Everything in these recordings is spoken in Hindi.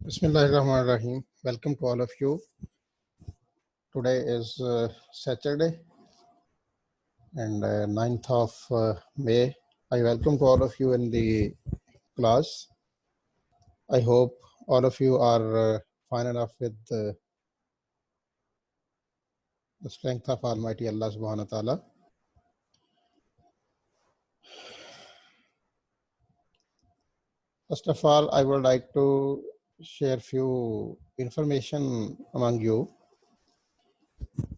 Bismillahirrahmanirrahim. Welcome to all of you. Today is Saturday and 9th of May. I welcome to all of you in the class. I hope all of you are fine enough with the strength of Almighty Allah subhanahu wa ta'ala. First of all, I would like to share few information among you.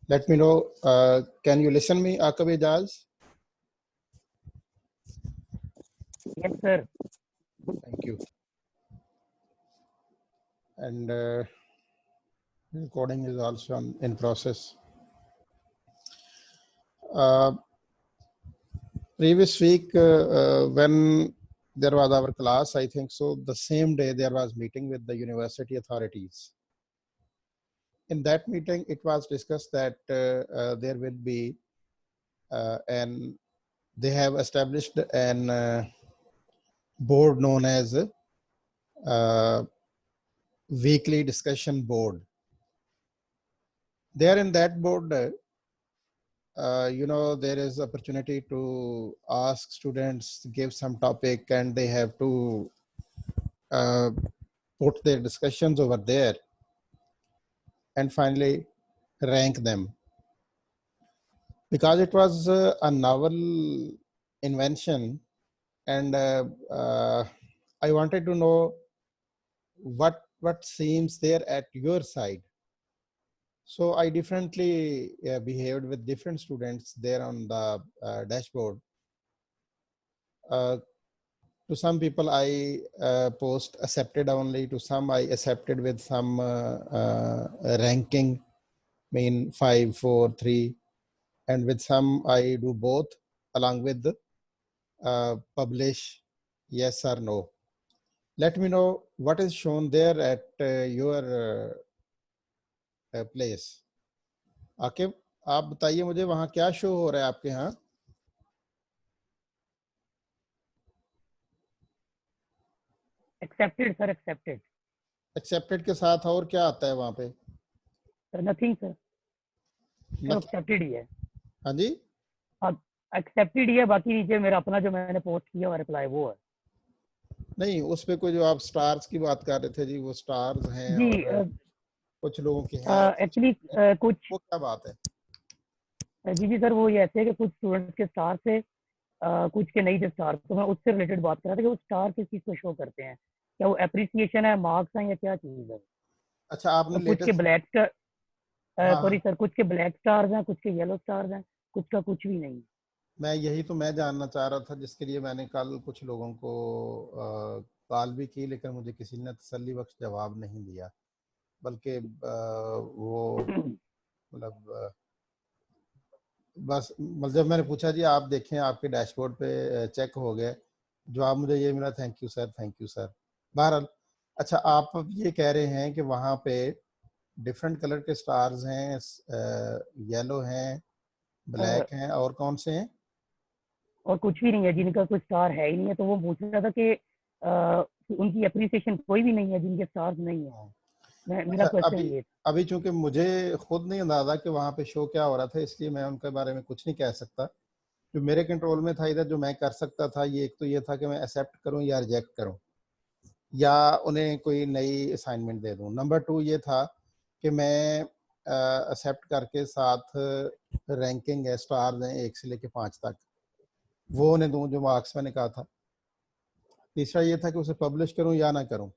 Let me know, can you listen me, Aqab Ijaz? Yes, sir. Thank you. And recording is also in process. Previous week, when there was our class, I think so, the same day there was meeting with the university authorities. In that meeting, it was discussed that there will be and they have established an board known as weekly discussion board. There in that board, there is opportunity to ask students, give some topic, and they have to put their discussions over there and finally rank them. Because it was a novel invention, and I wanted to know what seems there at your side. So I differently behaved with different students there on the dashboard. To some people I post accepted only, to some I accepted with some ranking, mean 5, 4, 3, and with some I do both along with publish yes or no. Let me know what is shown there at your place. Aqib, आप बताइए मुझे वहाँ क्या शो हो रहा है आपके यहाँ? Accepted, sir. Accepted. Accepted के साथ और क्या आता है वहाँ पे? Sir, nothing, sir. Accepted ही है. हाँ जी? Accepted ही है, बाकी नीचे मेरा अपना जो मैंने पोस्ट किया और रिप्लाई वो है. नहीं, उस पे कोई जो आप स्टार्स की बात कर रहे थे जी, वो स्टार्स हैं जी, और कुछ लोगों के हैं. एक्चुअली कुछ वो क्या बात है? जी सर, वो ये ऐसे है कि कुछ स्टूडेंट्स के स्टार से कुछ के नहीं थे स्टार, तो मैं उससे रिलेटेड बात कर रहा था कि वो स्टार किस चीज को शो करते हैं, क्या वो अप्रिसिएशन है, मार्क्स हैं, या क्या चीज है. अच्छा, आपने कुछ के ब्लैक स्टार, सॉरी सर, कुछ के ब्लैक स्टार्स हैं, कुछ के येलो स्टार्स हैं, कुछ का कुछ भी नहीं. यही तो मैं जानना चाह रहा था, जिसके लिए मैंने कल कुछ लोगों को कॉल भी की, लेकिन मुझे किसी ने तसल्ली बख्श जवाब नहीं दिया. बल्कि वो मतलब बस जब मैंने पूछा जी आप देखें आपके डैशबोर्ड पे चेक हो गया, जवाब मुझे ये मिला, थैंक यू सर. बहरहाल, अच्छा, आप ये कह रहे हैं कि वहाँ पे डिफरेंट कलर के स्टार्स हैं, येलो हैं, ब्लैक हैं, और कौन से हैं? और कुछ भी नहीं है, जिनका कोई स्टार है ही नहीं है. तो वो पूछ रहा था कि उनकी अप्रिसिएशन कोई भी नहीं है जिनके स्टार्स नहीं है. मेरा क्वेश्चन ये. अभी चूंकि मुझे खुद नहीं अंदाजा कि वहाँ पे शो क्या हो रहा था, इसलिए मैं उनके बारे में कुछ नहीं कह सकता. जो मेरे कंट्रोल में था, इधर जो मैं कर सकता था, ये एक तो ये था कि मैं एक्सेप्ट करूँ या रिजेक्ट करूँ, या उन्हें कोई नई असाइनमेंट दे दूँ. नंबर 2 ये था कि मैं एक्सेप्ट करके साथ रैंकिंग है, स्टार्स हैं 1 से लेके 5 तक, वो उन्हें दूँ जो मार्क्स मैंने कहा था. तीसरा ये था कि उसे पब्लिश करूँ या ना करूँ.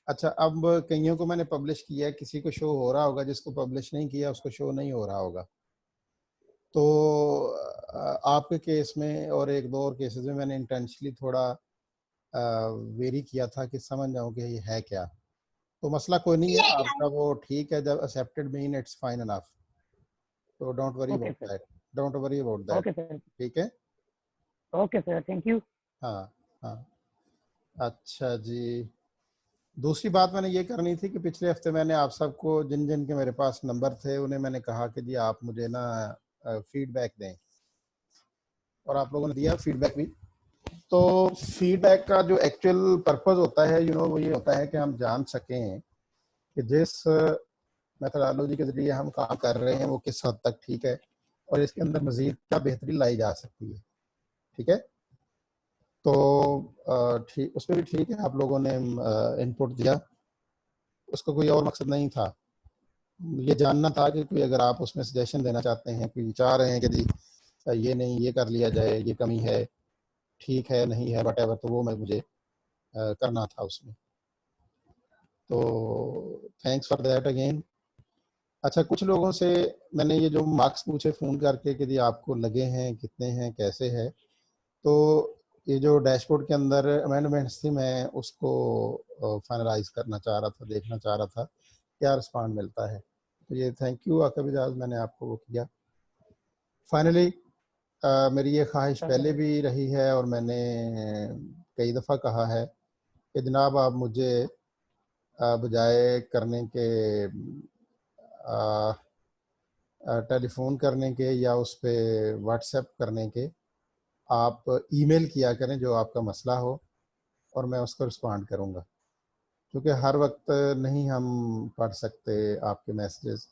अच्छा, अब कईयों को मैंने पब्लिश किया है, किसी को शो हो रहा होगा, जिसको पब्लिश नहीं किया उसको शो नहीं हो रहा होगा. तो आपके केस में और एक दो और केसेस में मैंने इंटेंशनली थोड़ा वेरी किया था कि समझ जाऊं कि ये है क्या. तो मसला कोई नहीं है आपका, वो ठीक है. जब accepted mean it's fine enough, तो don't worry about that. Okay sir. ठीक है. Okay sir, thank you. हाँ. अच्छा जी, दूसरी बात मैंने ये करनी थी कि पिछले हफ्ते मैंने आप सबको, जिन जिन के मेरे पास नंबर थे, उन्हें मैंने कहा कि जी आप मुझे ना फीडबैक दें, और आप लोगों ने दिया फीडबैक भी. तो फीडबैक का जो एक्चुअल पर्पस होता है वो ये होता है कि हम जान सकें कि जिस मेथोडोलॉजी के जरिए हम काम कर रहे हैं वो किस हद तक ठीक है और इसके अंदर मजीद क्या बेहतरी लाई जा सकती है। ठीक है, तो ठीक, उसमें भी ठीक है, आप लोगों ने इनपुट दिया, उसका कोई और मकसद नहीं था। ये जानना था कि कोई अगर आप उसमें सजेशन देना चाहते हैं, कोई चाह रहे हैं कि जी ये नहीं, ये कर लिया जाए, ये कमी है, ठीक है, नहीं है, वट तो वो मैं मुझे करना था उसमें। तो थैंक्स फॉर दैट अगेन। अच्छा, कुछ लोगों से मैंने ये जो मार्क्स पूछे फ़ोन करके कि जी आपको लगे हैं, कितने हैं, कैसे है, तो ये जो डैशबोर्ड के अंदर अमेंडमेंट्स थी, मैं उसको फाइनलाइज करना चाह रहा था, देखना चाह रहा था क्या रिस्पॉन्ड मिलता है। तो ये थैंक यू आकब इजाज़, मैंने आपको वो किया। फाइनली मेरी ये ख्वाहिश पहले भी रही है और मैंने कई दफ़ा कहा है कि जनाब आप मुझे बजाय करने के टेलीफोन करने के या उस पर व्हाट्सएप करने के, आप ईमेल किया करें जो आपका मसला हो और मैं उसको रिस्पॉन्ड करूँगा, क्योंकि हर वक्त नहीं हम पढ़ सकते आपके मैसेजेस।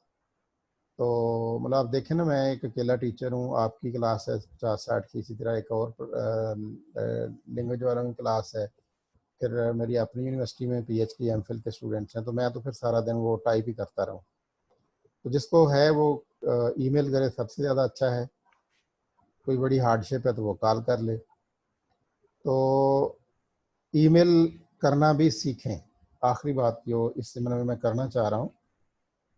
तो मतलब आप देखें ना, मैं एक अकेला टीचर हूँ, आपकी क्लास है 50-60 की, इसी तरह एक और लैंग्वेज वालों की क्लास है, फिर मेरी अपनी यूनिवर्सिटी में पीएचडी एमफिल के स्टूडेंट्स हैं, तो मैं तो फिर सारा दिन वो टाइप ही करता रहूँ। तो जिसको है वो ईमेल करे, सबसे ज़्यादा अच्छा है। कोई बड़ी हार्डशिप है तो वो कॉल कर ले। तो ईमेल करना भी सीखें। आखिरी बात जो इस सेमिनार में मैं करना चाह रहा हूँ,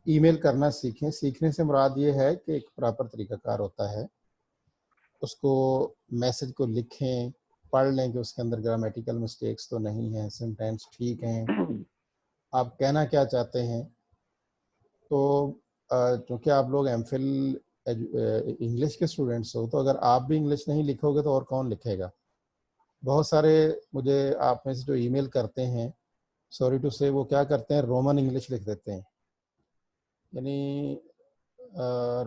ईमेल करना सीखें। सीखने से मुराद ये है कि एक प्रॉपर तरीक़ाकार होता है, उसको मैसेज को लिखें, पढ़ लें कि उसके अंदर ग्रामेटिकल मिस्टेक्स तो नहीं हैं, सेंटेंस ठीक हैं, आप कहना क्या चाहते हैं। तो चूँकि आप लोग एमफिल इंग्लिश के स्टूडेंट्स हो, तो अगर आप भी इंग्लिश नहीं लिखोगे तो और कौन लिखेगा। बहुत सारे मुझे आप में से जो ईमेल करते हैं, सॉरी टू से, वो क्या करते हैं, रोमन इंग्लिश लिख देते हैं। यानी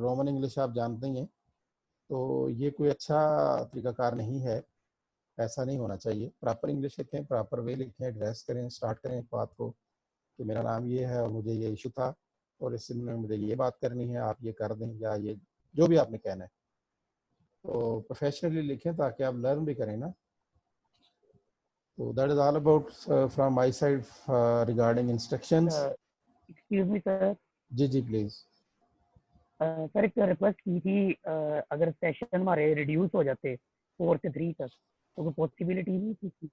रोमन इंग्लिश आप जानते ही हैं, तो ये कोई अच्छा तरीक़ाकार नहीं है, ऐसा नहीं होना चाहिए। प्रॉपर इंग्लिश लिखें, प्रॉपर वे लिखें, एड्रेस करें, स्टार्ट करें एक बात को कि मेरा नाम ये है और मुझे ये इशू था और इससे में मुझे ये बात करनी है, आप ये कर दें, या ये जो भी आपने कहना है। तो प्रोफेशनली लिखें ताकि आप लर्न भी करें ना। तो that is all about from my side regarding instructions. Excuse me sir. जी जी प्लीज़। सर एक रिक्वेस्ट की थी, अगर सेशन हमारे रिड्यूस हो जाते 4 से 3 तक तो कोई पॉसिबिलिटी नहीं थी कि इस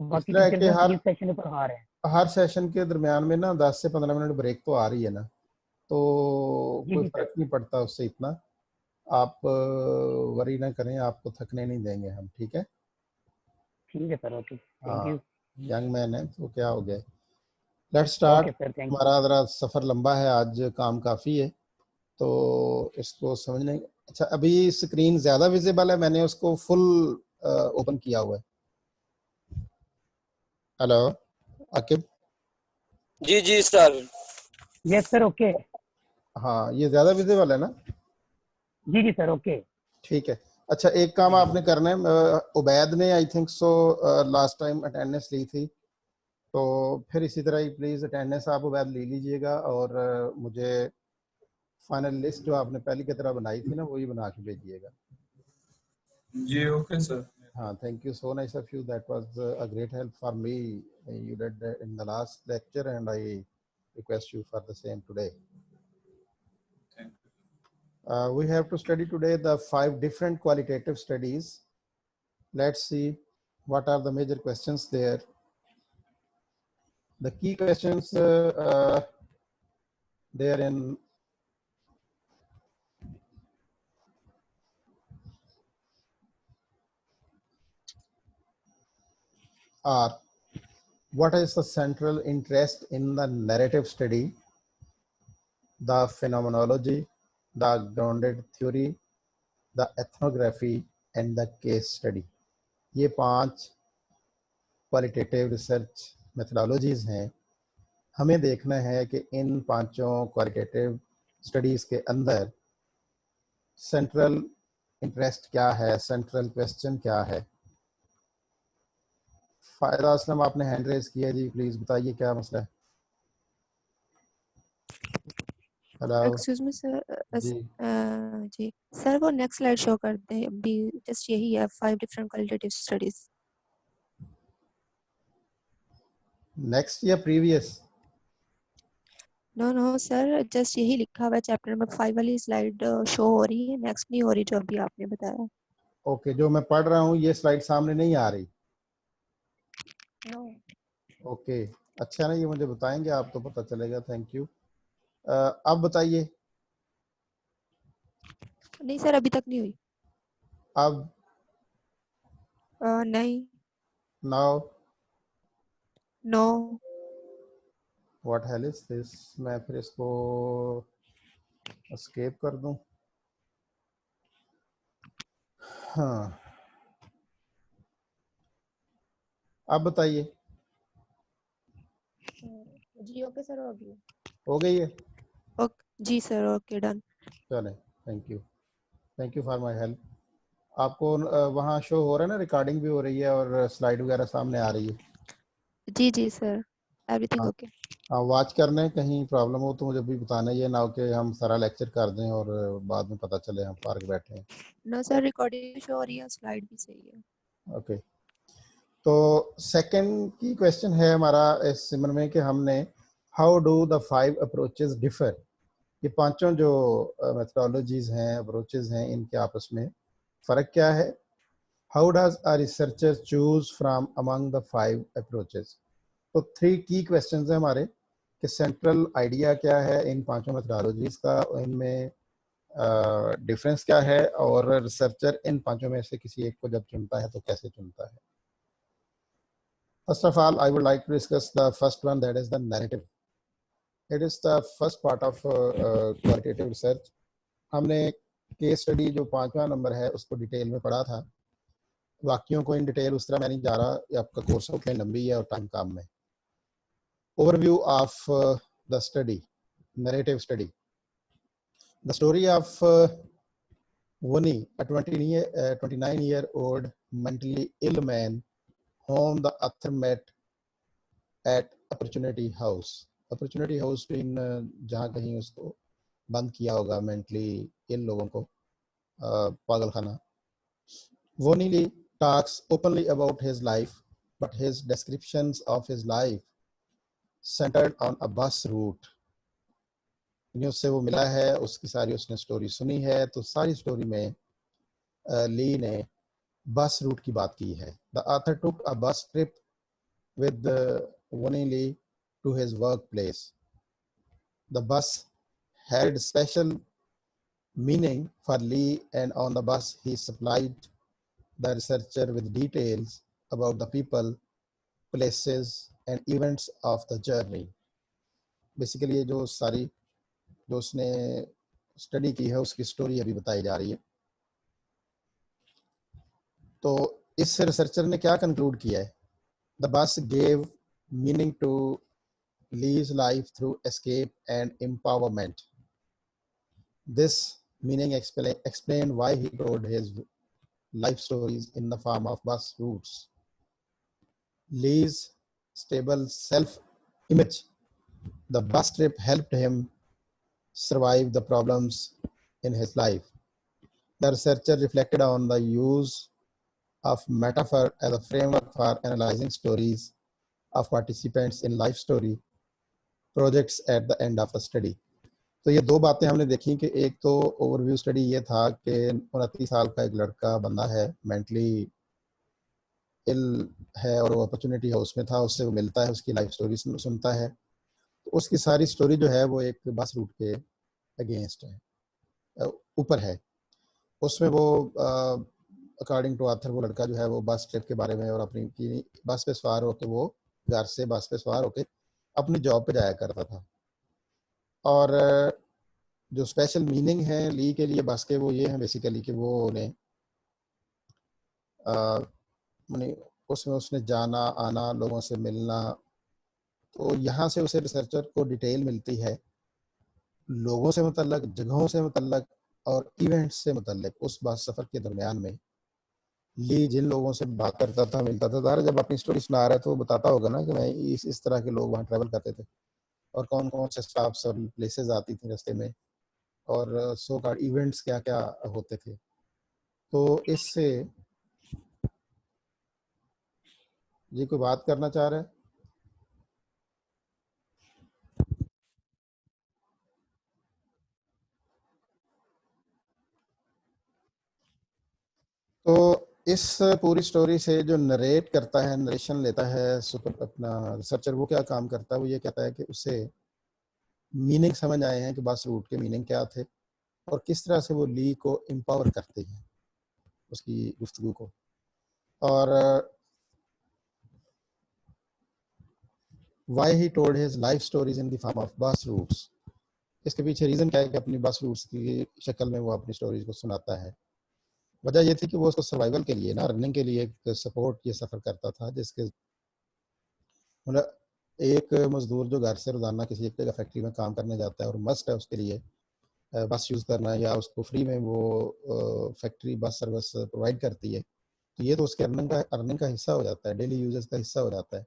बाकी तरह है टीचर्स कि ना 3 सेशन पर आ रहे हैं। हर सेशन के दरमियान में ना 10 से 15 मिनट ब्रेक तो आ रही है ना, तो जी कोई जी सर। फ़र्क नहीं पड़ता उससे इतना। आप वरी ना करें, आपको थकने नहीं देंगे हम, ठीक है। ठीक है सर, ओके, थैंक हाँ, यू। यंग मैन है तो क्या हो गया। Let's start. Okay sir, thank you. हमारा ज़रा सफ़र लंबा है, आज काम काफ़ी है, तो इसको समझने। अच्छा, अभी स्क्रीन ज़्यादा विजिबल है, मैंने उसको फुल ओपन किया हुआ है। हेलो आकिब। जी जी सर। Yes sir, okay. हाँ, ये ज़्यादा विजिबल है ना। जी जी सर, ओके। ठीक है। अच्छा, एक काम आपने करना है, उबैद ने I think so last time attendance ली थी, तो फिर इसी तरह ही प्लीज़ अटेंडेंस आप उबैद ले लीजिएगा और मुझे फाइनल लिस्ट जो आपने पहले की तरह बनाई थी ना, वही बना के भेजिएगा। जी ओके सर। हाँ, thank you, so nice of you, that was a great help for me, you did in the last lecture and I request you for the same today. We have to study today the 5 different qualitative studies. Let's see what are the major questions there. The key questions therein are: what is the central interest in the narrative study, the phenomenology, the grounded theory, the ethnography and the case study. ये 5 क्वालिटेटिव रिसर्च मेथडोलॉजीज हैं। हमें देखना है कि इन 5 क्वालिटेटिव स्टडीज़ के अंदर सेंट्रल इंटरेस्ट क्या है, सेंट्रल क्वेश्चन क्या है। फायदा असलम, आपने हैंड रेज किया जी, प्लीज बताइए क्या मसला है। Hello excuse me sir. जी। जी सर, वो नेक्स्ट स्लाइड शो कर दें, अभी जस्ट यही है 5 डिफरेंट क्वालिटेटिव स्टडीज। नेक्स्ट या previous? No no sir, just यही लिखा हुआ है, चैप्टर नंबर 5 वाली स्लाइड शो हो रही है, नेक्स्ट नहीं हो रही जो अभी आपने बताया। ओके, जो मैं पढ़ रहा हूँ ये स्लाइड सामने नहीं आ रही? नो ओके, अच्छा ना, ये मुझे बताएंगे आप तो पता चलेगा। Thank you. अब बताइए। नहीं सर, अभी तक नहीं हुई। अब? नहीं। Now? No. What hell is this? मैं फिर इसको एस्केप कर दूं? हाँ, अब बताइए। जी ओके सर, हो गई। हो गई है? ओके जी सर, ओके डन। चले, thank you, thank you for my help. आपको वहाँ शो हो रहा है ना, रिकॉर्डिंग भी हो रही है और स्लाइड वगैरह सामने आ रही है? जी जी सर, एवरीथिंग हाँ ओके। हाँ, वॉच करने कहीं प्रॉब्लम हो तो मुझे भी बताना, ये ना हो कि हम सारा लेक्चर कर दें और बाद में पता चले हम पार्क बैठे हैं। नो सर, रिकॉर्डिंग शो हो रही है, स्लाइड भी सही है। ओके, तो सेकंड की क्वेश्चन है हमारा इस सिमर में कि हमने how do the 5 approaches differ, ये पांचों जो मेथोडोलॉजीज हैं, अप्रोचेस हैं, इनके आपस में फ़र्क क्या है? How does a researcher choose from among the 5 approaches? तो 3 की क्वेश्चंस हैं हमारे कि सेंट्रल आइडिया क्या है इन पांचों मेथोडोलॉजीज का, इनमें डिफरेंस क्या है, और रिसर्चर इन पांचों में से किसी एक को जब चुनता है तो कैसे चुनता है। First of all, I would like to discuss the first one, that is the narrative. It is the first part of qualitative research. हमने केस स्टडी जो 5वां नंबर है उसको डिटेल में पढ़ा था। वाक्यों को इन डिटेल उस तरह मैं नहीं जा रहा, ये आपका कोर्स आउटलाइन लंबी है और टाइम कम है। Overview of the study, narrative study. The story of Woni, a 29-year-old mentally ill man whom the author met at opportunity house. Opportunity house in जहाँ कहीं उसको बंद किया होगा मेंटली इन लोगों को, पागल खाना। Vonili talks openly about his life, but his descriptions of his life centered on a bus route. उससे वो मिला है, उसकी सारी उसने स्टोरी सुनी है, तो सारी स्टोरी में ली ने बस रूट की बात की है। द ऑथर टुक अ बस trip with Vonili to his workplace. The bus had special meaning for Lee, and on the bus he supplied the researcher with details about the people, places and events of the journey. Basically ये जो सारी जो उसने स्टडी की है उसकी स्टोरी अभी बताई जा रही है। तो इस रिसर्चर ने क्या कंक्लूड किया है? The bus gave meaning to Lee's life through escape and empowerment. This meaning explained why he told his life stories in the form of bus routes. Lee's stable self-image, the bus trip helped him survive the problems in his life. The researcher reflected on the use of metaphor as a framework for analyzing stories of participants in life story projects at the end of the study. तो ये दो बातें हमने देखी कि एक तो ओवरव्यू स्टडी ये था कि 29 साल का एक लड़का बंदा है, मेंटली इल है और वो अपॉर्चुनिटी हाउस में था, उससे वो मिलता है, उसकी लाइफ स्टोरी सुनता है, तो उसकी सारी स्टोरी जो है वो एक बस रूट के अगेंस्ट है, ऊपर है। उसमें वो अकॉर्डिंग टू आथर वो लड़का जो है वो बस ट्रिप के बारे में और अपनी बस पे सवार होकर वो घर से बस पे सवार होकर अपनी जॉब पे जाया करता था। और जो स्पेशल मीनिंग है ली के लिए बस के वो ये है बेसिकली कि वो उन्हें उसमें उसने जाना आना, लोगों से मिलना, तो यहाँ से उसे रिसर्चर को डिटेल मिलती है लोगों से मुतल्लक, जगहों से मुतल्लक और इवेंट्स से मुतल्लक उस बस सफ़र के दरमियान में। ली जिन लोगों से बात करता था, मिलता था, ज़ाहिर जब अपनी स्टोरी सुना रहा है तो वो बताता होगा ना कि मैं इस तरह के लोग वहाँ ट्रैवल करते थे और कौन-कौन से स्टॉप्स और प्लेसेस आती थी रास्ते में और सो कॉल्ड इवेंट्स क्या-क्या होते थे। तो इससे जी कोई बात करना चाह रहा है? तो इस पूरी स्टोरी से जो नरेट करता है, नरेशन लेता है सुपर अपना रिसर्चर, वो क्या काम करता है, वो ये कहता है कि उसे मीनिंग समझ आए हैं कि बस रूट के मीनिंग क्या थे और किस तरह से वो ली को एम्पावर करते हैं उसकी गुफ्तगू को। और why he told his life stories in the form of बस रूट्स, इसके पीछे रीज़न क्या है कि अपनी बस रूट्स की शक्ल में वो अपनी स्टोरीज को सुनाता है। वजह ये थी कि वो उसको सर्वाइवल के लिए ना, अर्निंग के लिए एक सपोर्ट ये सफ़र करता था, जिसके मतलब एक मजदूर जो घर से रोजाना किसी एक जगह फैक्ट्री में काम करने जाता है और मस्ट है उसके लिए बस यूज़ करना या उसको फ्री में वो फैक्ट्री बस सर्विस प्रोवाइड करती है, तो ये तो उसके अर्निंग का हिस्सा हो जाता है, डेली यूजेस का हिस्सा हो जाता है।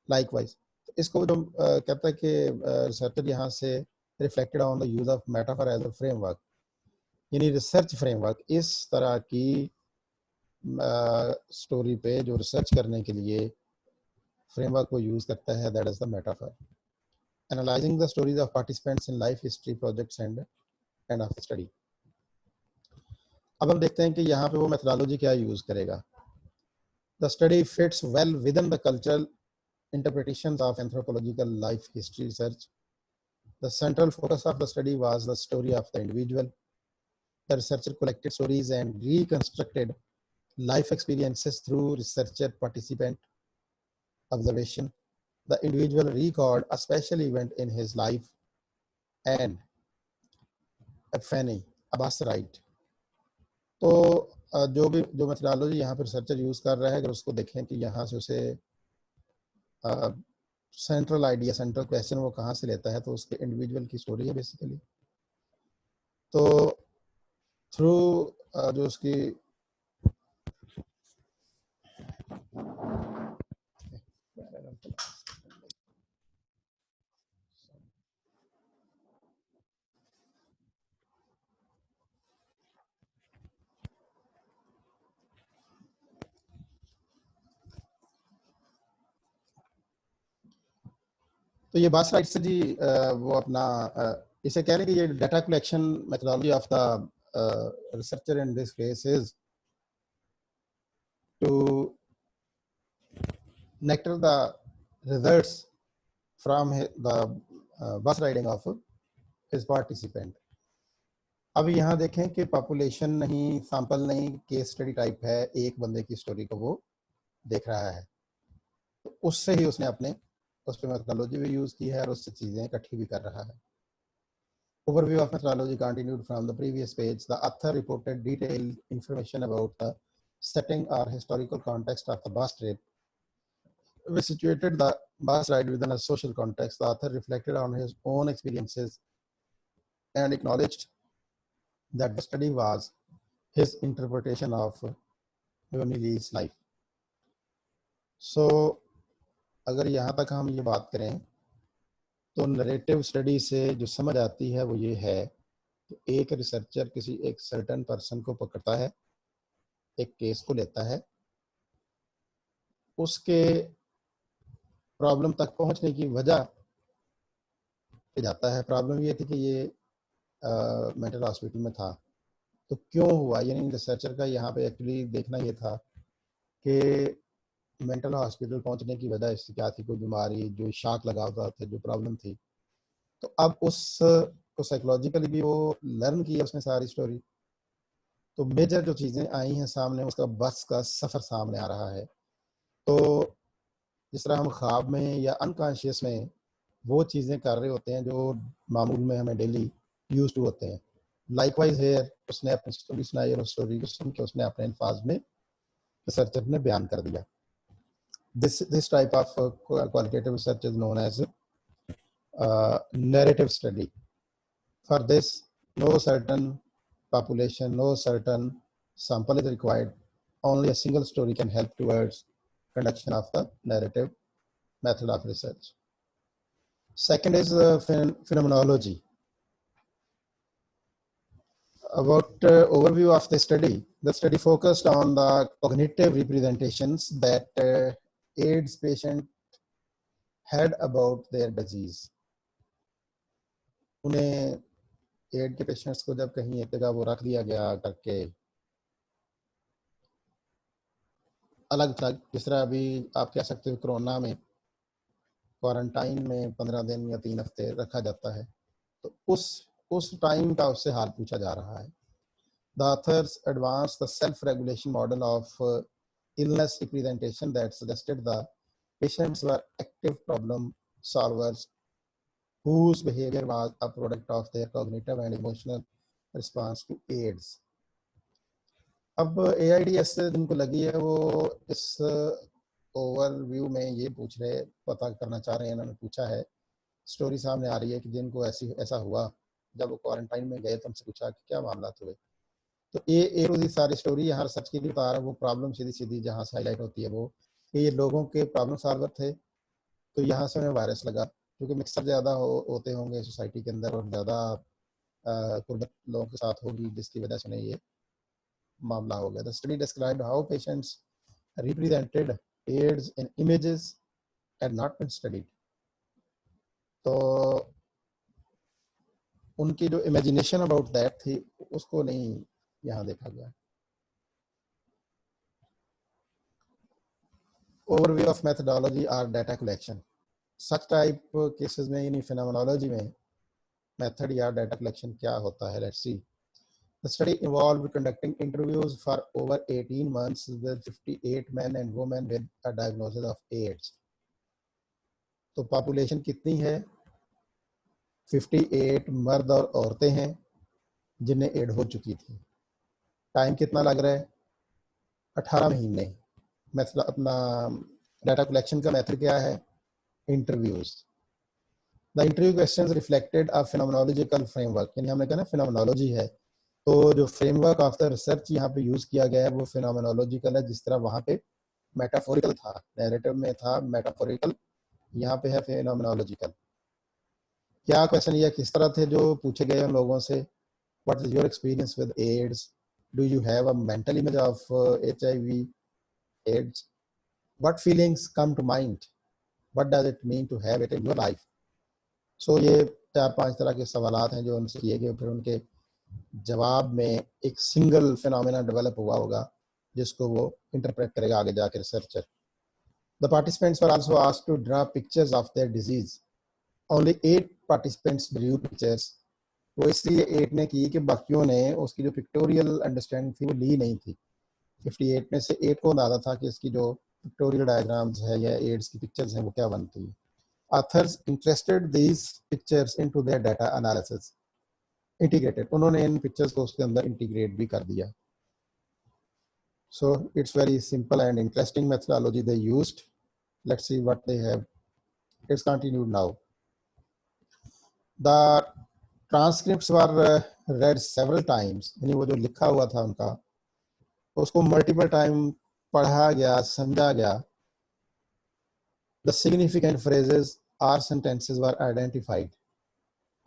लाइकवाइज इसको जो कहता है कि रिसर्चर यहाँ से reflected on the use of metaphor as a framework, यानी रिसर्च फ्रेमवर्क इस तरह की स्टोरी पे जो रिसर्च करने के लिए फ्रेमवर्क को यूज करता है, that is the metaphor. Analysing the stories of participants in life history projects end of study. अब हम देखते हैं कि यहाँ पे वो मेथोडोलॉजी क्या यूज करेगा। The study fits well with in the cultural interpretations of anthropological life history research. The central focus of the study was the story of the individual. The researcher collected stories and reconstructed life experiences through researcher participant observation. The individual recalled a special event in his life and epiphany, a bus ride. तो जो मेथोडोलॉजी यहाँ पर रिसर्चर यूज कर रहा है, अगर उसको देखें कि यहाँ से उसे सेंट्रल आइडिया, सेंट्रल क्वेश्चन वो कहाँ से लेता है, तो उसके इंडिविजुअल की स्टोरी है बेसिकली। तो थ्रू जो उसकी तो ये बस राइट से जी वो अपना इसे कह रहे हैं कि ये data collection methodology of the researcher in this case is to nectar the results from the bus riding of his participant. अब यहाँ देखें कि पॉपुलेशन नहीं, सैंपल नहीं, केस स्टडी टाइप है, एक बंदे की स्टोरी को वो देख रहा है, तो उससे ही उसने अपने उस पर मेथोडोलॉजी भी यूज की है और उससे चीजें इकट्ठी भी कर रहा है। Overview of methodology continued from the previous page. The author reported detailed information about the setting or historical context of the bus trip. We situated the bus ride within a social context. The author reflected on his own experiences and acknowledged that the study was his interpretation of Leonie's life. So, अगर यहाँ तक हम ये बात करें तो नरेटिव स्टडी से जो समझ आती है वो ये है कि एक रिसर्चर किसी एक सर्टेन पर्सन को पकड़ता है, एक केस को लेता है, उसके प्रॉब्लम तक पहुंचने की वजह पे जाता है। प्रॉब्लम ये थी कि ये मेंटल हॉस्पिटल में था, तो क्यों हुआ, यानी रिसर्चर का यहाँ पे एक्चुअली देखना ये था कि मेंटल हॉस्पिटल पहुंचने की वजह इससे क्या थी, कोई बीमारी जो शॉक लगा हुआ था, जो प्रॉब्लम थी। तो अब उस को साइकोलॉजिकली भी वो लर्न किया उसने सारी स्टोरी। तो मेजर जो चीज़ें आई हैं सामने, उसका बस का सफ़र सामने आ रहा है। तो जिस तरह हम ख्वाब में या अनकॉन्शियस में वो चीज़ें कर रहे होते हैं जो मामूल में हमें डेली यूज टू होते हैं, लाइकवाइज हेयर उसने अपनी स्टोरी सुनाई और उस स्टोरी को सुन के उसने अपने अल्फाज में रिसर्चर ने बयान कर दिया। This type of qualitative research is known as narrative study. For this, no certain population, no certain sample is required. only a single story can help towards conduction of the narrative method of research. Second is phenomenology. About overview of the study focused on the cognitive representations that AIDS patient had about their disease. उन्हें एड के पेशेंट्स को जब कहीं एक जगह वो रख दिया गया करके अलग थलग, जिस तरह अभी आप कह सकते हो कोरोना में क्वारंटाइन में 15 दिन या 3 हफ्ते रखा जाता है, तो उस टाइम का उससे हाल पूछा जा रहा है. The authors advanced the self-regulation model of illness representation that suggested the patients were active problem solvers whose behavior was a product of their cognitive and emotional response to AIDS. अब AIDS जिनको लगी है वो इस ओवरव्यू में ये पता करना चाह रहे हैं, इन्होंने पूछा है, स्टोरी सामने आ रही है कि जिनको ऐसा हुआ जब वो क्वारंटाइन में गए तो उनसे पूछा कि क्या मामला हुए. तो ये रोजी सारी स्टोरी यहाँ रिसर्च के लिए बता रहा है. वो प्रॉब्लम सीधी जहाँ से हाईलाइट होती है वो कि ये लोगों के प्रॉब्लम सॉल्वर थे, तो यहाँ से उन्हें वायरस लगा, क्योंकि मिक्सर ज़्यादा होते होंगे सोसाइटी के अंदर और ज़्यादा कुर्बत लोगों के साथ होगी, जिसकी वजह से उन्हें ये मामला हो गया. The study described how patients represented AIDS in images had not been studied. तो उनकी जो इमेजिनेशन अबाउट दैट थी उसको नहीं यहाँ देखा गया. ओवरव्यू ऑफ मेथडोलॉजी और data collection. Such type cases में यानी फिनोमेनोलॉजी में मेथड या डाटा कलेक्शन क्या होता है, let's see. The study involved conducting interviews for over 18 months with 58 men and women with a diagnosis of AIDS. तो पॉपुलेशन कितनी है? 58 मर्द और औरतें हैं जिन्हें एड हो चुकी थी. टाइम कितना लग रहा है? 18 महीने. मेथड अपना डाटा कलेक्शन का मेथड क्या है? Interviews. The interview questions reflected a phenomenological framework. यानी हमने कहा ना फिनोमेनोलॉजी है, तो जो फ्रेमवर्क ऑफ द रिसर्च यहाँ पे यूज किया गया है वो फिनोमेनोलॉजिकल है. जिस तरह वहाँ पे मेटाफोरिकल था, नैरेटिव में था मेटाफोरिकल, यहाँ पे है फिनोमेनोलॉजिकल. क्या क्वेश्चन या किस तरह थे जो पूछे गए उन लोगों से? What is your experience with AIDS? Do you have a mental image of HIV AIDS? What feelings come to mind? What does it mean to have it in your life? So ये 4-5 तरह के सवालात हैं जो उनसे किए गए. फिर उनके जवाब में एक सिंगल फिनोमेना डेवलप हुआ होगा जिसको वो इंटरप्रेट करेगा आगे जाकर researcher. The participants were also asked to draw pictures of their disease. Only 8 participants drew pictures. वो इसलिए 8 ने की कि बाकियों ने उसकी जो पिक्टोरियल अंडरस्टैंडिंग थी वो ली नहीं थी. 58 में से 8 को अंदाजा था कि इसकी जो पिक्टोरियल डायग्राम्स है या एड्स की पिक्चर्स हैं वो क्या बनती है. Authors interested these pictures into their data analysis integrated. उन्होंने इन पिक्चर्स को उसके अंदर इंटीग्रेट भी कर दिया. So it's very simple and interesting methodology they used. Let's see what they have. It's continued now. The transcripts were red several times. यानी वो जो लिखा हुआ था उनका उसको मल्टीपल टाइम पढ़ा गया, समझा गया. द सिग्निफिकेंट फ्रेजेस और सेंटेंसेस वर आइडेंटिफाइड.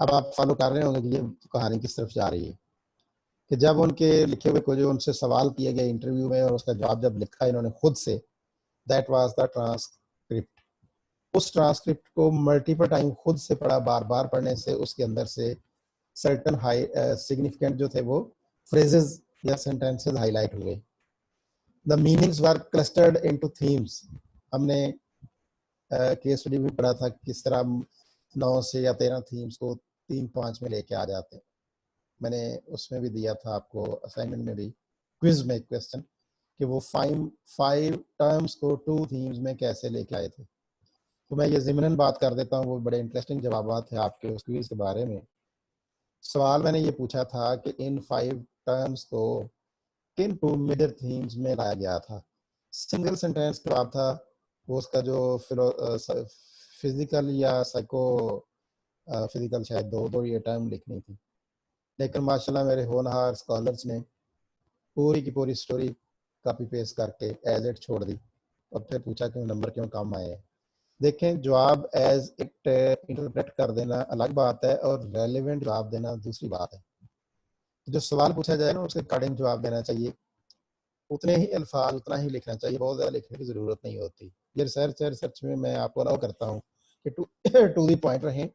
अब आप फॉलो कर रहे होंगे कि ये कहानी किस तरफ जा रही है, कि जब उनके लिखे हुए को जो उनसे सवाल किए गए इंटरव्यू में और उसका जवाब जब लिखा इन्होंने खुद से, दैट वाज द ट्रांसक्रिप्ट. उस ट्रांसक्रिप्ट को मल्टीपल टाइम खुद से पढ़ा, बार बार पढ़ने से उसके अंदर से सर्टन हाई सिग्निफिकेंट जो थे वो फ्रेजेस या सेंटेंसेस हाईलाइट हुए. The meanings were clustered into themes. हमने केस स्टडी भी पढ़ा था किस तरह 9 से या 13 थीम्स को 3-5 में लेके आ जाते हैं. मैंने उसमें भी दिया था आपको असाइनमेंट में भी, क्विज में क्वेश्चन, कि वो 5 टर्म्स को 2 थीम्स में कैसे लेके आए थे. तो मैं ये ज़िमनन बात कर देता हूँ, वो बड़े इंटरेस्टिंग जवाब थे आपके उस क्विज के बारे में. सवाल मैंने ये पूछा था कि इन 5 टर्म्स को किन 2 मेजर थीम्स में लाया गया था. सिंगल सेंटेंस जवाब था वो उसका जो फिजिकल या साइको फिजिकल शायद दो ये टर्म लिखनी थी. लेकिन माशाल्लाह मेरे होनहार स्कॉलर्स ने पूरी की पूरी स्टोरी कॉपी पेस्ट करके एज इट छोड़ दी और फिर पूछा कि नंबर क्यों कम आए हैं। देखें, जवाब एज इट इंटरप्रेट कर देना अलग बात है और रेलिवेंट जवाब देना दूसरी बात है। जो सवाल पूछा जाए ना उसके अकॉर्डिंग जवाब देना चाहिए, उतने ही अल्फाज उतना ही लिखना चाहिए, बहुत ज़्यादा लिखने की ज़रूरत नहीं होती। ये रिसर्च में मैं आपको अलाउ करता हूँ कि टू दी पॉइंट रहें,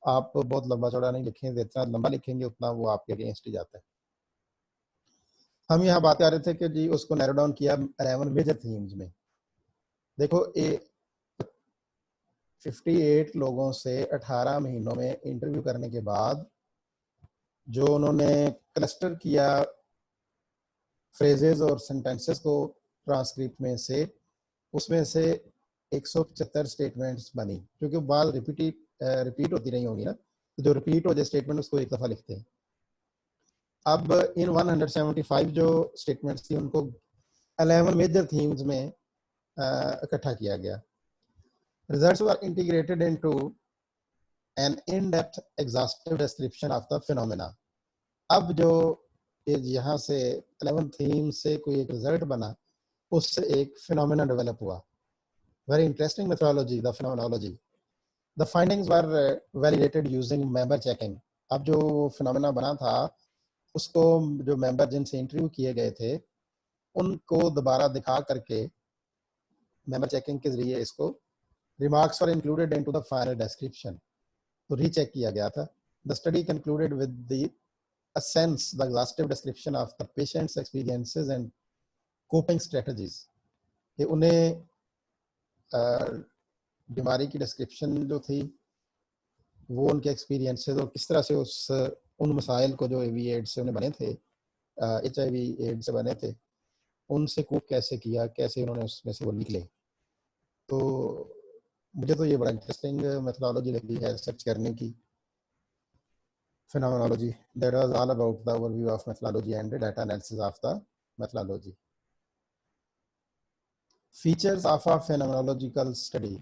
आप बहुत लंबा चौड़ा नहीं लिखें, जितना लंबा लिखेंगे उतना वो आपके अगेंस्ट ही जाता है। हम यहाँ बात कर रहे थे कि जी उसको नैरो डाउन किया 11 मेजर थीम्स में। देखो 58 लोगों से 18 महीनों में इंटरव्यू करने के बाद जो उन्होंने क्लस्टर किया फ्रेजेस और सेंटेंसेस को ट्रांसक्रिप्ट में से, उसमें से 175 स्टेटमेंट्स बनी, क्योंकि बात रिपीट होती नहीं होगी ना, तो जो रिपीट हो जाए स्टेटमेंट उसको एक दफ़ा लिखते हैं। अब इन 175 जो स्टेटमेंट्स थी उनको 11 मेजर थीम्स में इकट्ठा किया गया। Results were integrated into an in depth exhaustive description of the phenomena. अब जो यहाँ से 11 थीम से कोई एक रिजल्ट बना, उससे एक फिनोमेना डेवलप हुआ। Very interesting methodology, the phenomenology. The findings were validated using member checking. अब जो फिनोमेना बना था उसको जो मेंबर जिनसे इंटरव्यू किए गए थे उनको दोबारा दिखा करके मेंबर चेकिंग के जरिए इसको remarks were included into the final description, तो रीचेक किया गया था। The study concluded with the a sense the exhaustive description of the patient's experiences and coping strategies, कि उन्हें बीमारी की डिस्क्रिप्शन जो थी वो उनके एक्सपीरियंसेस और किस तरह से उन मसाइल को जो एवी एड्स से उन्हें बने थे, HIV एड्स से बने थे, उनसे कोप कैसे किया, कैसे उन्होंने उसमें से वो निकले। तो मुझे तो ये बड़ा इंटरेस्टिंग मेथोडोलॉजी लगी है सर्च करने की, phenomenology. That was all about the overview of methodology and the data analysis of the methodology. Features of a phenomenological study,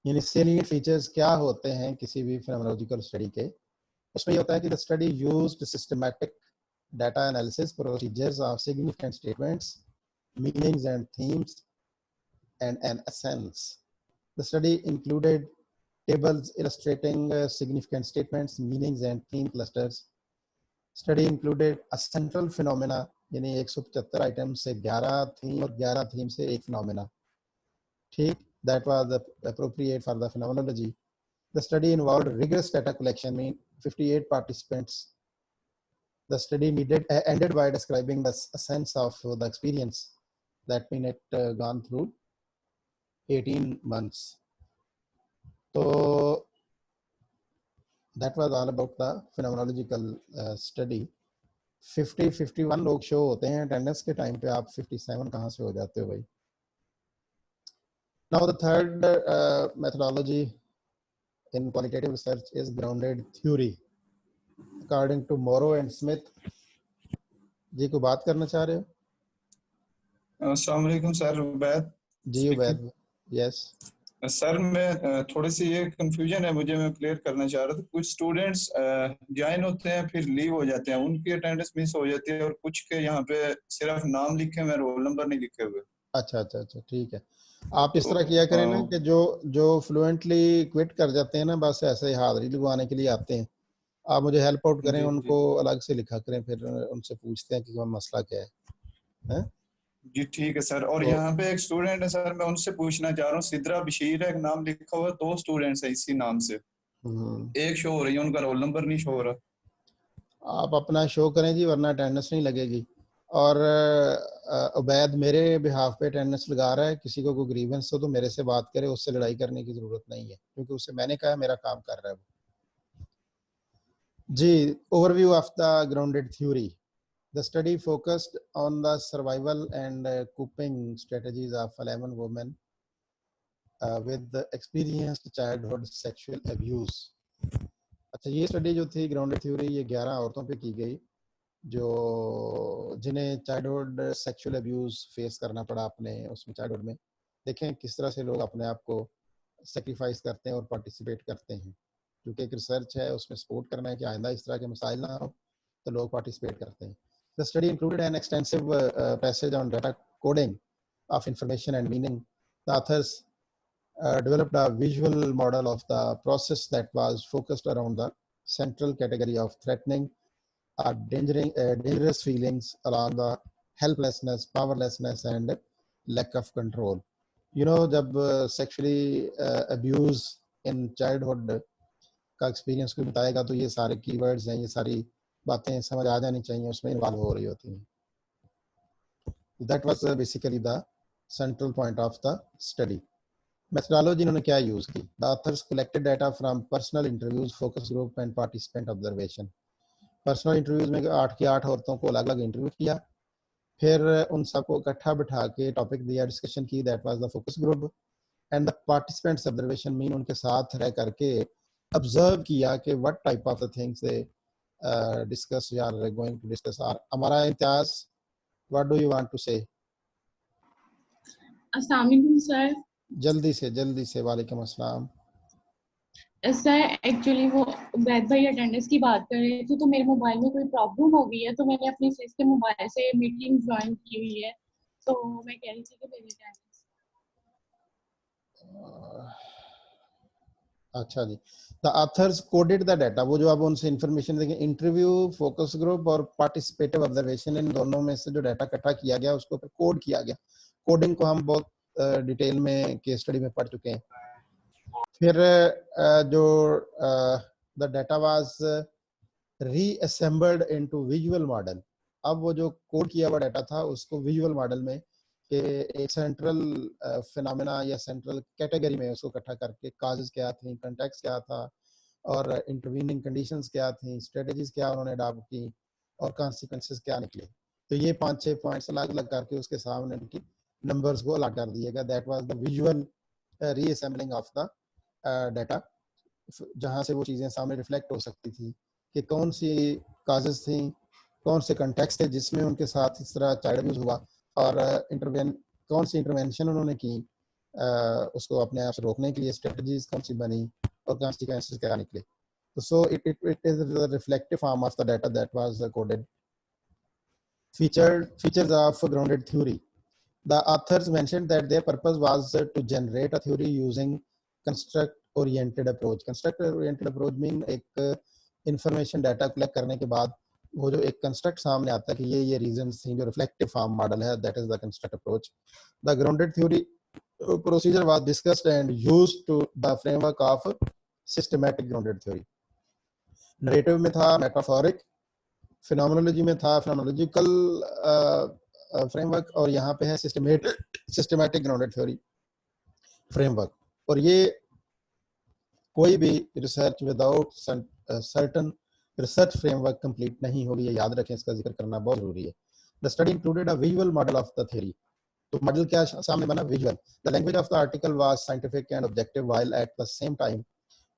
यानी salient features क्या होते हैं किसी भी phenomenological study के। उसमें ये होता है कि the study used systematic data analysis procedures of significant statements, meanings and themes and an essence. The study included tables illustrating significant statements, meanings and theme clusters. Study included a central phenomena, यानी 175 आइटम से 11 थीम और 11 थीम से एक फिनोमेना। ठीक, that was appropriate for the phenomenology. The study involved rigorous data collection, mean 58 participants. The study ended by describing the sense of the experience, that mean it gone through 18 months. So that was all about the phenomenological study. 51 लोग शो होते हैं अटेंडेंस के टाइम पे, आप 57 कहाँ से हो जाते हो भाई। Now the third methodology in qualitative research is grounded theory. According to Morrow and Smith, जी को बात करना चाह रहे हो? अस्सलाम वालेकुम सर, उबैद जी उबैद, यस सर। मैं थोड़ी सी ये कंफ्यूजन है मुझे, मैं क्लियर करना चाह रहा था। कुछ स्टूडेंट्स ज्वाइन होते हैं फिर लीव हो जाते हैं, उनकी अटेंडेंस मिस हो जाती है, और कुछ के यहाँ पे सिर्फ नाम लिखे हुए, रोल नंबर नहीं लिखे हुए। अच्छा, ठीक है। आप इस तरह किया करें ना कि जो फ्लुएंटली क्विट कर जाते हैं ना, बस ऐसे ही हाजिरी लगवाने के लिए आते हैं, आप मुझे हेल्प आउट करें, उनको अलग से लिखा करें, फिर उनसे पूछते हैं कि मसला क्या है। जी ठीक है सर। और यहाँ पे एक स्टूडेंट है सर, मैं उनसे पूछना चाह रहा हूँ, सिद्रा बशीर है, नाम लिखा हुआ, 2 स्टूडेंट्स है इसी नाम से, एक शो हो रही है, उनका रोल नंबर नहीं शो हो रहा। आप अपना शो करें जी, वरना अटेंडेंस नहीं लगेगी। और उबैद मेरे बिहाफ पे अटेंडेंस लगा रहा है, किसी को कोई ग्रीवेंस हो तो मेरे से बात करे, उससे लड़ाई करने की जरूरत नहीं है, क्योंकि उससे मैंने कहा मेरा काम कर रहा है जी। Overview of the grounded theory. The study focused on the survival and coping strategies of 11 women with the experienced childhood sexual abuse. अच्छा, ये स्टडी जो थी ग्राउंडेड थ्योरी, ये 11 औरतों पे की गई जो जिन्हें चाइल्डहुड सेक्सुअल अब्यूज फेस करना पड़ा अपने उसमें चाइल्डहुड में। देखें किस तरह से लोग अपने आप को सेक्रीफाइस करते हैं और पार्टिसिपेट करते हैं, क्योंकि एक रिसर्च है, उसमें सपोर्ट करना है कि आइंदा इस तरह के मसाइल ना हो, तो लोग पार्टिसिपेट करते हैं। The study included an extensive passage on data coding of information and meaning. The authors developed a visual model of the process that was focused around the central category of threatening or dangerous feelings along the helplessness, powerlessness, and lack of control. You know, जब sexually abuse in childhood का एक्सपीरियंस कोई बताएगा तो ये सारे कीवर्ड्स हैं, ये सारी बातें समझ आ जानी चाहिए, उसमें इन्वॉल्व हो रही होती हैं. That was basically the central point of the study. Methodology इन्होंने क्या यूज की? The authors collected data from personal interviews, focus group and participant observation. Personal interviews में 8 की 8 औरतों को अलग अलग इंटरव्यू किया, फिर उन सबको इकट्ठा बिठा के टॉपिक दिया, डिस्कशन की. That was the focus group. And the participants observation mean उनके साथ रह करके ऑब्जर्व किया कि what type of the things they discuss या आर गोइंग टू डिस्कस. हमारा Imtiaz, what do you want to say? अस्सलाम वालेकुम सर. जल्दी से. वालेकुम अस्सलाम. सर एक्चुअली वो वैद भाई अटेंडेंस की बात कर रहे थे, तो मेरे मोबाइल में कोई प्रॉब्लम हो गई है, तो मैंने अपने सिस के मोबाइल से मीटिंग ज्वाइन की हुई है, तो मैं कह रही थी कि मेरी अटेंडेंस. अच्छा जी. The authors coded the data. वो जो अब उनसे इंफॉर्मेशन देंगे, इंटरव्यू, फोकस ग्रुप और पार्टिसिपेटिव ऑब्जर्वेशन, इन दोनों में से जो डाटा इकट्ठा किया गया उसको फिर कोड किया गया. कोडिंग को हम बहुत डिटेल में केस स्टडी में पढ़ चुके हैं. फिर जो the data was reassembled into visual model. अब वो जो कोड किया हुआ डाटा था उसको विजुअल मॉडल में कि एक सेंट्रल फिनोमेना या सेंट्रल कैटेगरी में उसको इकट्ठा करके काजेस क्या थी, कंटेक्स्ट क्या था और इंटरवीनिंग कंडीशंस क्या थी, स्ट्रेटजीज क्या उन्होंने अडॉप्ट की और कॉन्सिक्वेंसेस क्या निकले. तो ये 5-6 पॉइंट्स अलग अलग करके उसके सामने उनकी नंबर्स को अलग कर दिएगा. That was the visual reassembling of the data, जहाँ से वो चीज़ें सामने रिफ्लेक्ट हो सकती थी कि कौन सी काजेस थी, कौन से कंटेक्स्ट थे जिसमें उनके साथ इस तरह चाइल्ड अब्यूज हुआ और कौन सी इंटरवेंशन उन्होंने की उसको अपने आप से रोकने के लिए, स्ट्रेटजीज कौन सी बनी और कॉन्सिक्वेंसेस क्या निकले. तो so it is the reflective form of the data that was coded. Features of grounded theory. The authors mentioned that their purpose was to generate a theory using construct-oriented approach. Construct-oriented approach mean एक information data collect करने के बाद वो जो एक construct सामने आता है कि ये reasons थी, जो reflective form model है, that is the construct approach. The grounded theory procedure was discussed and used to the framework of systematic grounded theory. Narrative में था metaphoric, phenomenology में था phenomenological फ्रेमवर्क, और यहाँ पे है सिस्टमैटिक ग्राउंडेड थ्योरी फ्रेमवर्क. और ये कोई भी research without certain research framework complete नहीं होगी, ये याद रखें, इसका जिक्र करना बहुत जरूरी है. The study included a visual model of the theory. तो मॉडल क्या सामने बना? Visual. The language of the article was scientific and objective while at the same time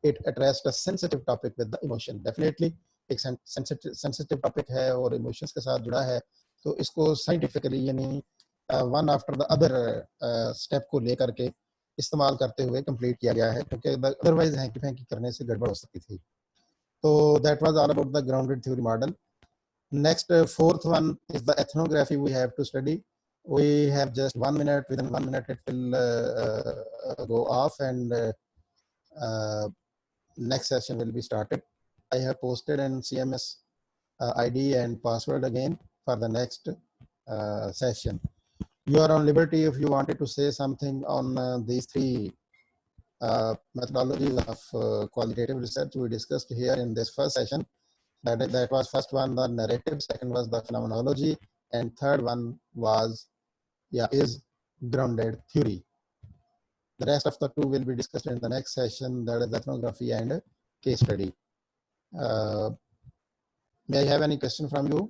it addressed a sensitive topic with the emotion. Definitely एक सेंसिटिव टॉपिक है और इमोशंस के साथ जुड़ा है, तो इसको साइंटिफिकली यानी one after the other step को लेकर के इस्तेमाल करते हुए कंप्लीट किया गया है, क्योंकि अदरवाइज हैंकी फैंकी करने से गड़बड़ हो सकती थी. तो that was all about the grounded theory model. Next fourth one is the ethnography we have to study. We have just 1 minute. Within 1 minute it will go off and next session will be started. I have posted in CMS ID and password again for the next session. You are on liberty if you wanted to say something on these three methodologies of qualitative research we discussed here in this first session. That was first one, the narrative, second was the phenomenology, and third one was is grounded theory. The rest of the two will be discussed in the next session, that is ethnography and case study. May I have any question from you?